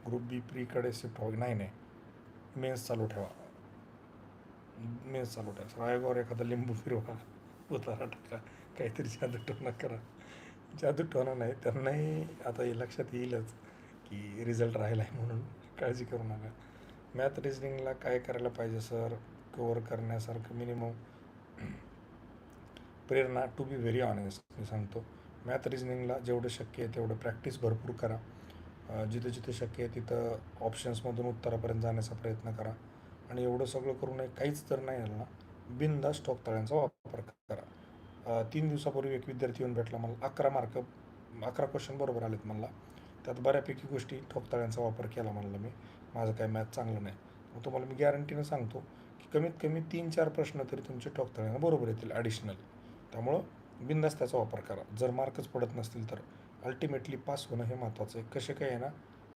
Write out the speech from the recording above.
Group बी प्रीकडे shift व्हावं. नाही men's चालू ठेवा. रायगावर एखादा लिंबू फिरवा, उतारा टाका, काहीतरी जादूटोणा करा. जादूटोणा नाही, त्यांनाही आता हे लक्षात येईलच की रिझल्ट राहिला आहे म्हणून. काळजी करू नका. मॅथ रिजनिंगला काय करायला पाहिजे सर कवर करण्यासारखं? मिनिमम प्रेरणा, टू बी व्हेरी ऑनेस्ट मी सांगतो, मॅथ रिजनिंगला जेवढं शक्य आहे तेवढं प्रॅक्टिस भरपूर करा. जिथं जिथं शक्य आहे तिथं ऑप्शन्समधून उत्तरापर्यंत जाण्याचा प्रयत्न करा. आणि एवढं सगळं करू नये, काहीच तर नाही झालं ना, बिनधास्त ठोकताळ्यांचा वापर करा. 3 दिवसापूर्वी एक विद्यार्थी येऊन भेटला मला, 11 क्वेश्चन बरोबर आलेत मला. त्यात बऱ्यापैकी गोष्टी ठोकताळ्यांचा वापर केला म्हणलं मी, माझं काय मॅथ चांगलं नाही. मग तुम्हाला मी गॅरंटीनं सांगतो की कमीत कमी 3-4 प्रश्न तरी तुमचे ठोकताळ्यानं बरोबर येतील ॲडिशनल. त्यामुळं बिनधास्त त्याचा वापर करा. जर मार्कच पडत नसतील तर अल्टिमेटली पास होणं हे महत्त्वाचं आहे. कसे काय आहे ना,